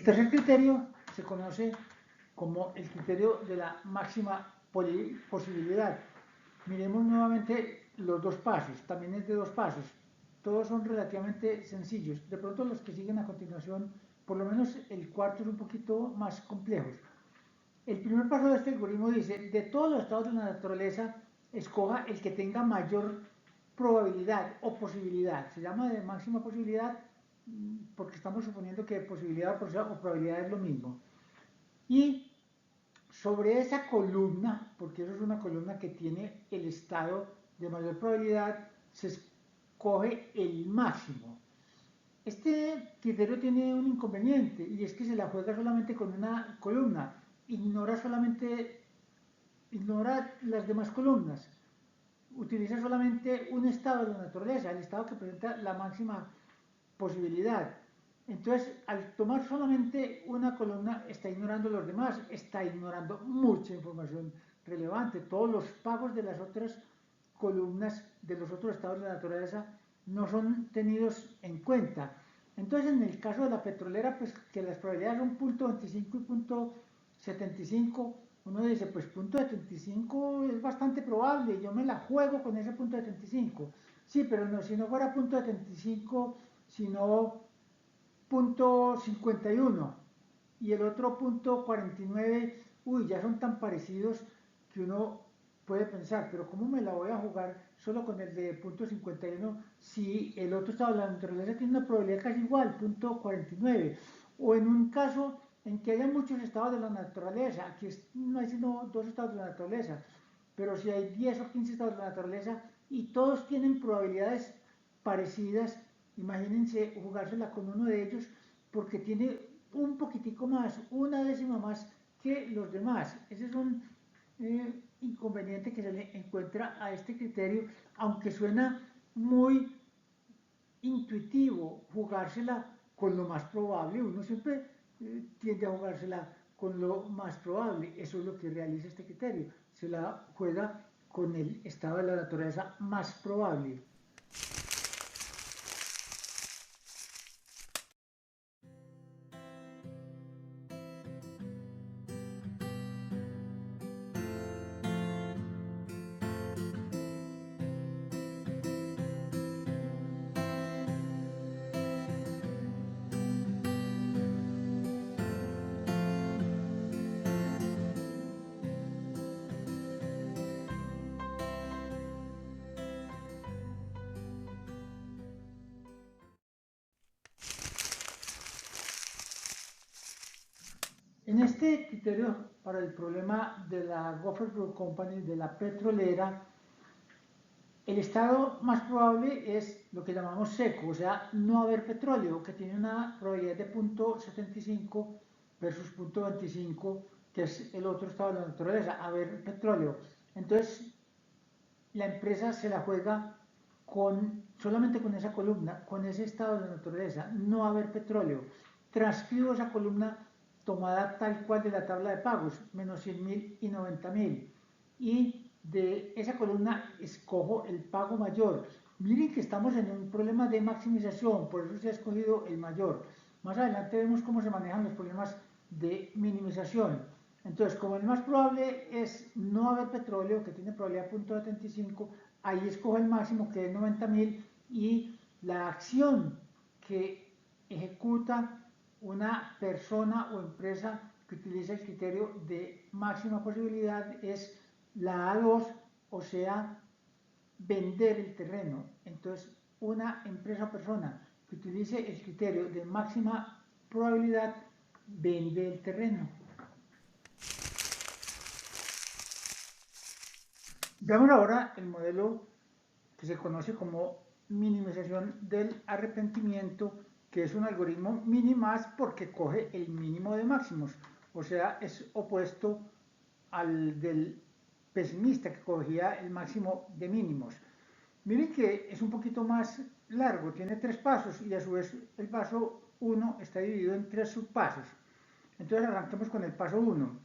tercer criterio se conoce como el criterio de la máxima posibilidad. Miremos nuevamente los dos pasos, también es de dos pasos. Todos son relativamente sencillos. De pronto los que siguen a continuación, por lo menos el cuarto es un poquito más complejo. El primer paso de este algoritmo dice, de todos los estados de la naturaleza, escoja el que tenga mayor probabilidad o posibilidad. Se llama de máxima posibilidad porque estamos suponiendo que posibilidad o probabilidad es lo mismo. Y sobre esa columna, porque eso es una columna que tiene el estado de mayor probabilidad, se escoge el máximo. Este criterio tiene un inconveniente y es que se la juega solamente con una columna, ignora las demás columnas, utiliza solamente un estado de la naturaleza, el estado que presenta la máxima posibilidad. Entonces, al tomar solamente una columna, está ignorando los demás, está ignorando mucha información relevante. Todos los pagos de las otras columnas de los otros estados de la naturaleza no son tenidos en cuenta. Entonces, en el caso de la petrolera, pues que las probabilidades son 0.25 y 0.75, uno dice, pues 0.75 es bastante probable, yo me la juego con ese 0.75. Sí, pero no, si no fuera 0.75, sino 0.51 y el otro 0.49, uy, ya son tan parecidos que uno puede pensar, pero ¿cómo me la voy a jugar solo con el de 0.51 si el otro estado de la naturaleza tiene una probabilidad casi igual, 0.49? O en un caso en que haya muchos estados de la naturaleza, aquí no hay sino dos estados de la naturaleza, pero si hay 10 o 15 estados de la naturaleza y todos tienen probabilidades parecidas, imagínense jugársela con uno de ellos porque tiene un poquitico más, una décima más que los demás. Ese es un inconveniente que se le encuentra a este criterio, aunque suena muy intuitivo jugársela con lo más probable. Uno siempre tiende a jugársela con lo más probable. Eso es lo que realiza este criterio. Se la juega con el estado de la naturaleza más probable. En este criterio para el problema de la Gopher Group Company, de la petrolera, el estado más probable es lo que llamamos seco, o sea, no haber petróleo, que tiene una probabilidad de 0.75 versus 0.25, que es el otro estado de la naturaleza, haber petróleo. Entonces, la empresa se la juega solamente con esa columna, con ese estado de la naturaleza, no haber petróleo. Transcribo esa columna tomada tal cual de la tabla de pagos, menos 100.000 y 90.000. Y de esa columna escojo el pago mayor. Miren que estamos en un problema de maximización, por eso se ha escogido el mayor. Más adelante vemos cómo se manejan los problemas de minimización. Entonces, como el más probable es no haber petróleo, que tiene probabilidad de 0.75, ahí escojo el máximo, que es 90.000, y la acción que ejecuta una persona o empresa que utiliza el criterio de máxima posibilidad es la A2, o sea, vender el terreno. Entonces, una empresa o persona que utilice el criterio de máxima probabilidad vende el terreno. Veamos ahora el modelo que se conoce como minimización del arrepentimiento, que es un algoritmo minimas porque coge el mínimo de máximos, o sea, es opuesto al del pesimista que cogía el máximo de mínimos. Miren que es un poquito más largo, tiene 3 pasos y a su vez el paso 1 está dividido en 3 subpasos. Entonces arranquemos con el paso 1.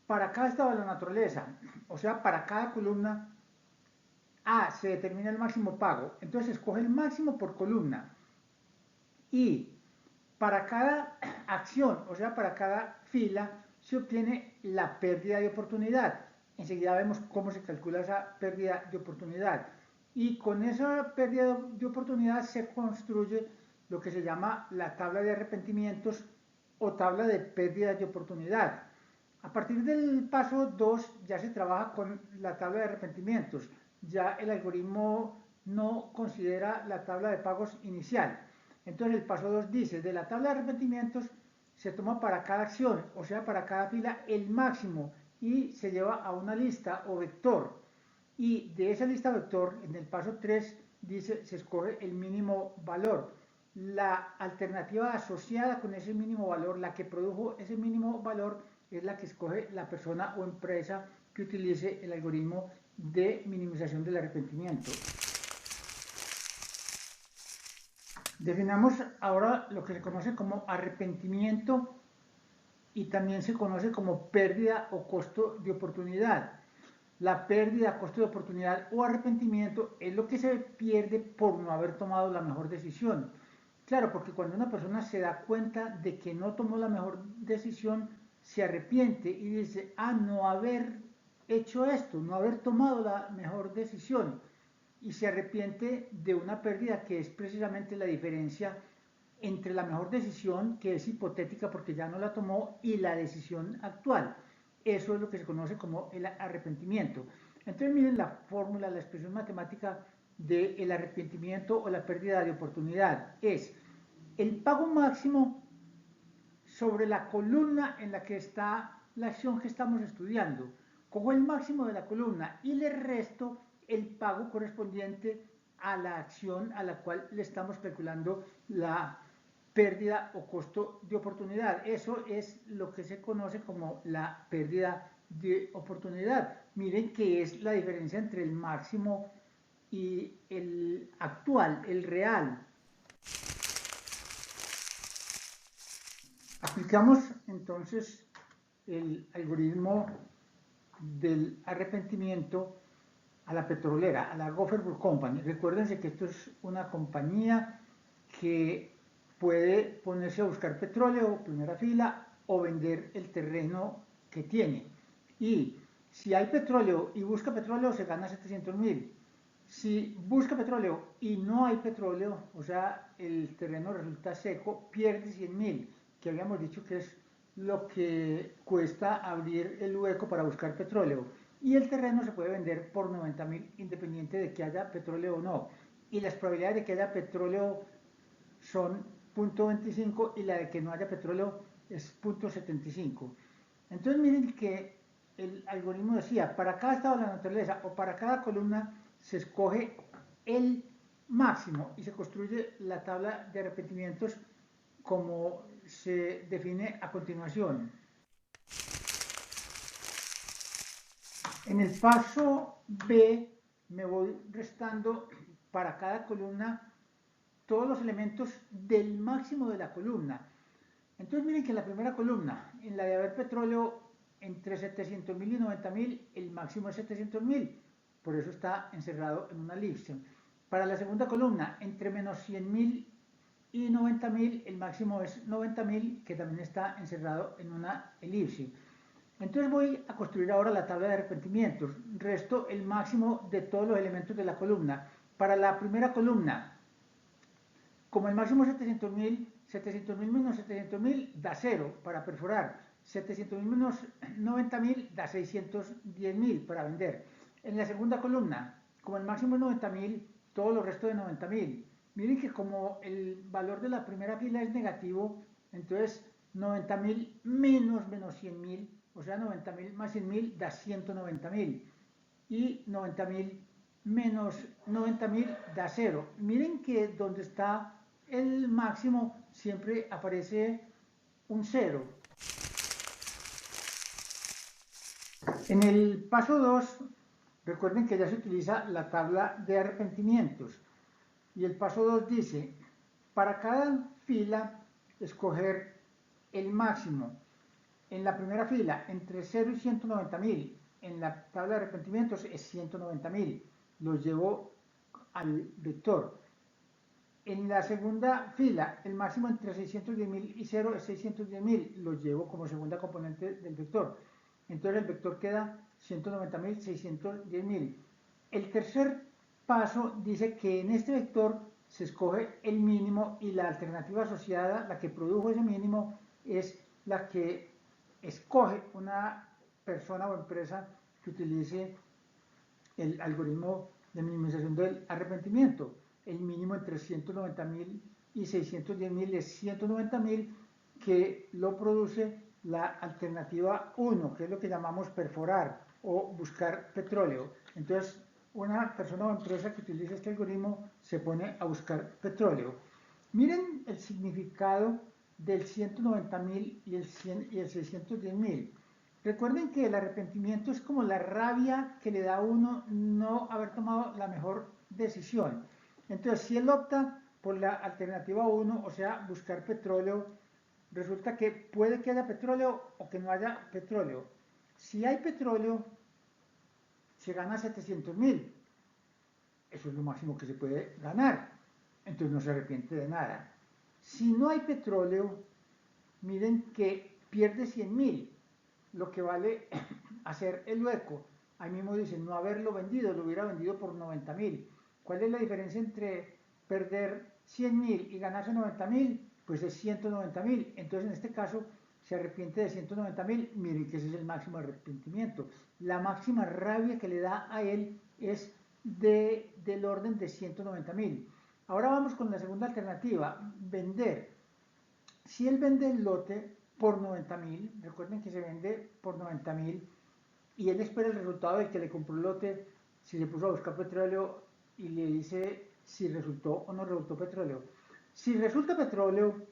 Para cada estado de la naturaleza, o sea, para cada columna A se determina el máximo pago, entonces escoge el máximo por columna. Y para cada acción, o sea, para cada fila se obtiene la pérdida de oportunidad. Enseguida vemos cómo se calcula esa pérdida de oportunidad. Y con esa pérdida de oportunidad se construye lo que se llama la tabla de arrepentimientos o tabla de pérdida de oportunidad. A partir del paso 2 ya se trabaja con la tabla de arrepentimientos. Ya el algoritmo no considera la tabla de pagos inicial. Entonces el paso 2 dice, de la tabla de arrepentimientos se toma para cada acción, o sea, para cada fila, el máximo y se lleva a una lista o vector. Y de esa lista vector, en el paso 3, dice, se escoge el mínimo valor. La alternativa asociada con ese mínimo valor, la que produjo ese mínimo valor, es la que escoge la persona o empresa que utilice el algoritmo de minimización del arrepentimiento. Definamos ahora lo que se conoce como arrepentimiento y también se conoce como pérdida o costo de oportunidad. La pérdida, costo de oportunidad o arrepentimiento es lo que se pierde por no haber tomado la mejor decisión. Claro, porque cuando una persona se da cuenta de que no tomó la mejor decisión, se arrepiente y dice, no haber hecho esto, no haber tomado la mejor decisión. Y se arrepiente de una pérdida que es precisamente la diferencia entre la mejor decisión, que es hipotética porque ya no la tomó, y la decisión actual. Eso es lo que se conoce como el arrepentimiento. Entonces miren la fórmula, la expresión matemática del arrepentimiento o la pérdida de oportunidad. Es el pago máximo sobre la columna en la que está la acción que estamos estudiando. Cojo el máximo de la columna y le resto el pago correspondiente a la acción a la cual le estamos calculando la pérdida o costo de oportunidad. Eso es lo que se conoce como la pérdida de oportunidad. Miren que es la diferencia entre el máximo y el actual, el real. Aplicamos entonces el algoritmo del arrepentimiento a la petrolera, a la Gopher Brook Company. Recuérdense que esto es una compañía que puede ponerse a buscar petróleo, primera fila, o vender el terreno que tiene. Y si hay petróleo y busca petróleo, se gana 700.000. Si busca petróleo y no hay petróleo, o sea, el terreno resulta seco, pierde 100.000, que habíamos dicho que es lo que cuesta abrir el hueco para buscar petróleo. Y el terreno se puede vender por 90.000 independiente de que haya petróleo o no. Y las probabilidades de que haya petróleo son 0.25 y la de que no haya petróleo es 0.75. Entonces miren que el algoritmo decía, para cada estado de la naturaleza o para cada columna se escoge el máximo y se construye la tabla de arrepentimientos como se define a continuación. En el paso B me voy restando para cada columna todos los elementos del máximo de la columna. Entonces miren que en la primera columna, en la de haber petróleo entre 700.000 y 90.000, el máximo es 700.000, por eso está encerrado en una elipse. Para la segunda columna, entre menos 100.000 y 90.000, el máximo es 90.000, que también está encerrado en una elipse. Entonces voy a construir ahora la tabla de arrepentimientos. Resto el máximo de todos los elementos de la columna. Para la primera columna, como el máximo es 700.000 menos 700.000 da 0 para perforar. 700.000 menos 90.000 da 610.000 para vender. En la segunda columna, como el máximo es 90.000, todo lo resto de 90.000. Miren que como el valor de la primera fila es negativo, entonces 90.000 menos 100.000, o sea 90.000 más 100.000 da 190.000. Y 90.000 menos 90.000 da 0. Miren que donde está el máximo siempre aparece un 0. En el paso 2, recuerden que ya se utiliza la tabla de arrepentimientos. Y el paso 2 dice, para cada fila, escoger el máximo. En la primera fila, entre 0 y 190.000, en la tabla de arrepentimientos es 190.000. Los llevo al vector. En la segunda fila, el máximo entre 610.000 y 0 es 610.000, lo llevo como segunda componente del vector. Entonces el vector queda 190.000, 610.000. El tercer paso dice que en este vector se escoge el mínimo y la alternativa asociada, la que produjo ese mínimo, es la que escoge una persona o empresa que utilice el algoritmo de minimización del arrepentimiento. El mínimo entre 190.000 y 610.000 es 190.000, que lo produce la alternativa 1, que es lo que llamamos perforar o buscar petróleo. Entonces, una persona o empresa que utiliza este algoritmo se pone a buscar petróleo. Miren el significado del 190.000 y el 610.000. Recuerden que el arrepentimiento es como la rabia que le da a uno no haber tomado la mejor decisión. Entonces, si él opta por la alternativa 1, o sea, buscar petróleo, resulta que puede que haya petróleo o que no haya petróleo. Si hay petróleo, se gana 700.000. Eso es lo máximo que se puede ganar. Entonces no se arrepiente de nada. Si no hay petróleo, miren que pierde 100.000, lo que vale hacer el hueco. Ahí mismo dicen no haberlo vendido, lo hubiera vendido por 90.000. ¿Cuál es la diferencia entre perder 100.000 y ganarse 90.000? Pues es 190.000. Entonces en este caso se arrepiente de 190.000. Miren que ese es el máximo arrepentimiento. La máxima rabia que le da a él es del orden de 190.000. Ahora vamos con la segunda alternativa, vender. Si él vende el lote por 90.000, recuerden que se vende por 90.000 y él espera el resultado del que le compró el lote, si se puso a buscar petróleo y le dice si resultó o no resultó petróleo. Si resulta petróleo,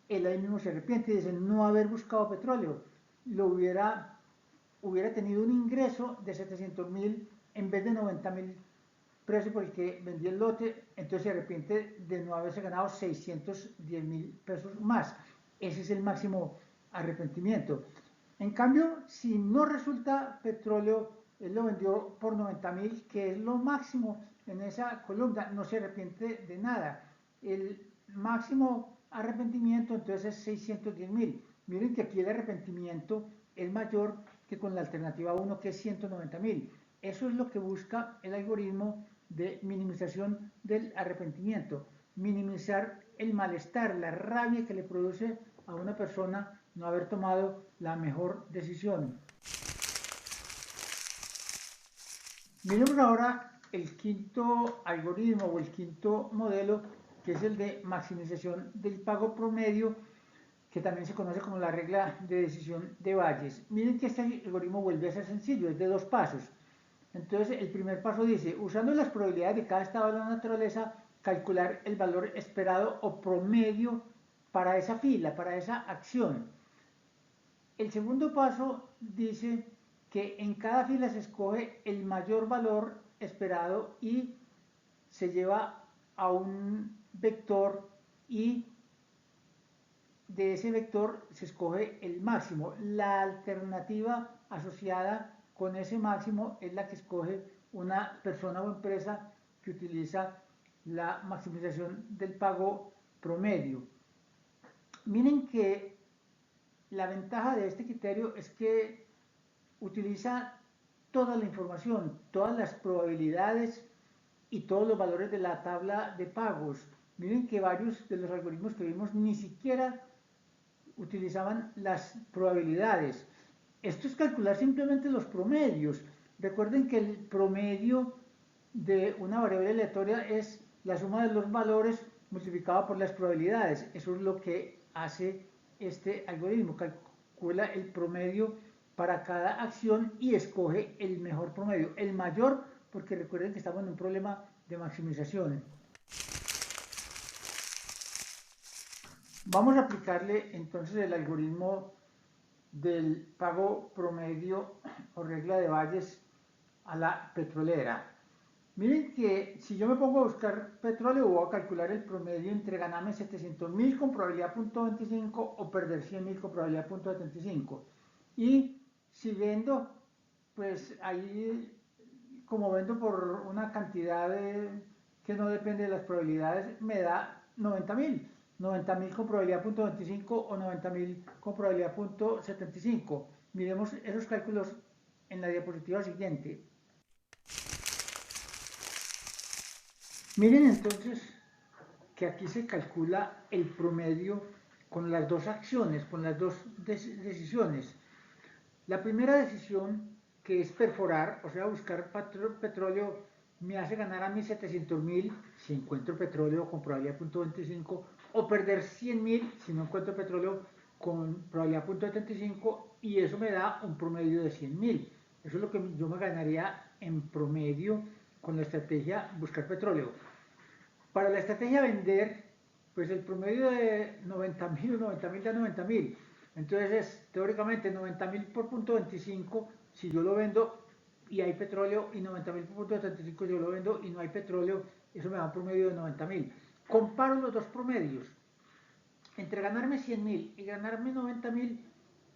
él ahí mismo se arrepiente y dice no haber buscado petróleo, hubiera tenido un ingreso de 700.000 en vez de 90.000 precio por el que vendió el lote, entonces se arrepiente de no haberse ganado 610.000 pesos más. Ese es el máximo arrepentimiento. En cambio, si no resulta petróleo, él lo vendió por 90.000, que es lo máximo en esa columna, no se arrepiente de nada. El máximo arrepentimiento entonces es 610.000. Miren que aquí el arrepentimiento es mayor que con la alternativa 1, que es 190.000. Eso es lo que busca el algoritmo de minimización del arrepentimiento, minimizar el malestar, la rabia que le produce a una persona no haber tomado la mejor decisión. Miremos ahora el quinto algoritmo o el quinto modelo, que es el de maximización del pago promedio, que también se conoce como la regla de decisión de Bayes. Miren que este algoritmo vuelve a ser sencillo, es de dos pasos. Entonces, el primer paso dice, usando las probabilidades de cada estado de la naturaleza, calcular el valor esperado o promedio para esa fila, para esa acción. El segundo paso dice que en cada fila se escoge el mayor valor esperado y se lleva a un vector y de ese vector se escoge el máximo. La alternativa asociada con ese máximo es la que escoge una persona o empresa que utiliza la maximización del pago promedio. Miren que la ventaja de este criterio es que utiliza toda la información, todas las probabilidades y todos los valores de la tabla de pagos. Miren que varios de los algoritmos que vimos ni siquiera utilizaban las probabilidades. Esto es calcular simplemente los promedios. Recuerden que el promedio de una variable aleatoria es la suma de los valores multiplicada por las probabilidades. Eso es lo que hace este algoritmo. Calcula el promedio para cada acción y escoge el mejor promedio, el mayor, porque recuerden que estamos en un problema de maximización. Vamos a aplicarle entonces el algoritmo del pago promedio o regla de Bayes a la petrolera. Miren que si yo me pongo a buscar petróleo, voy a calcular el promedio entre ganarme 700.000 con probabilidad 0.25 o perder 100.000 con probabilidad 0.75. Y si vendo, pues ahí como vendo por una cantidad que no depende de las probabilidades, me da 90.000. 90.000 con probabilidad .25 o 90.000 con probabilidad .75. Miremos esos cálculos en la diapositiva siguiente. Miren entonces que aquí se calcula el promedio con las dos acciones, con las dos decisiones. La primera decisión, que es perforar, o sea, buscar petróleo, me hace ganar a mí 700.000 si encuentro petróleo con probabilidad .25, o perder 100.000 si no encuentro petróleo con probabilidad .75, y eso me da un promedio de 100.000. Eso es lo que yo me ganaría en promedio con la estrategia buscar petróleo. Para la estrategia vender, pues el promedio de 90.000 da 90.000. Entonces, teóricamente 90.000 por .25, si yo lo vendo y hay petróleo, y 90.000 por .75 yo lo vendo y no hay petróleo, eso me da un promedio de 90.000. Comparo los dos promedios. Entre ganarme 100.000 y ganarme 90.000,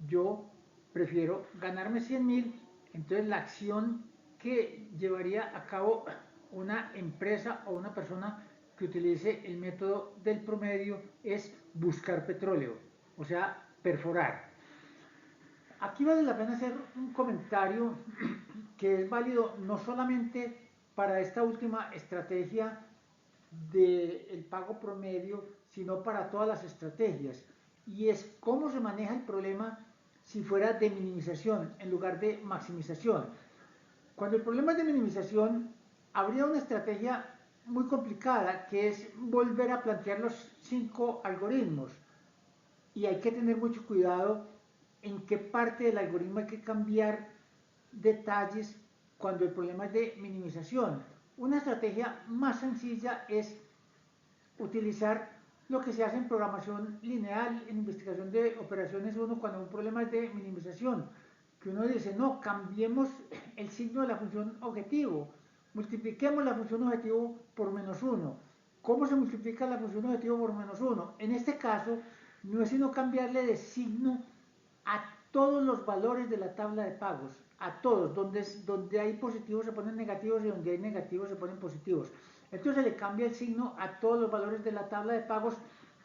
yo prefiero ganarme 100.000. Entonces la acción que llevaría a cabo una empresa o una persona que utilice el método del promedio es buscar petróleo, o sea, perforar. Aquí vale la pena hacer un comentario que es válido no solamente para esta última estrategia del pago promedio, sino para todas las estrategias. Y es cómo se maneja el problema si fuera de minimización en lugar de maximización. Cuando el problema es de minimización, habría una estrategia muy complicada, que es volver a plantear los 5 algoritmos. Y hay que tener mucho cuidado en qué parte del algoritmo hay que cambiar detalles cuando el problema es de minimización. Una estrategia más sencilla es utilizar lo que se hace en programación lineal, en investigación de operaciones 1, cuando un problema es de minimización, que uno dice, no, cambiemos el signo de la función objetivo, multipliquemos la función objetivo por -1. ¿Cómo se multiplica la función objetivo por -1? En este caso, no es sino cambiarle de signo a todos los valores de la tabla de pagos, a todos, donde hay positivos se ponen negativos y donde hay negativos se ponen positivos. Entonces se le cambia el signo a todos los valores de la tabla de pagos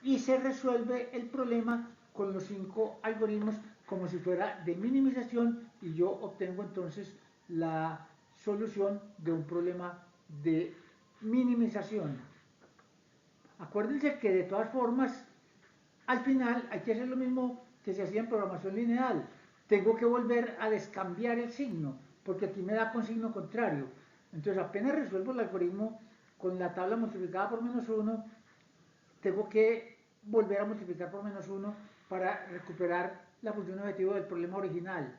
y se resuelve el problema con los 5 algoritmos como si fuera de minimización, y yo obtengo entonces la solución de un problema de minimización. Acuérdense que de todas formas, al final hay que hacer lo mismo que se hacía en programación lineal. Tengo que volver a descambiar el signo, porque aquí me da con signo contrario. Entonces apenas resuelvo el algoritmo con la tabla multiplicada por -1, tengo que volver a multiplicar por -1 para recuperar la función objetivo del problema original.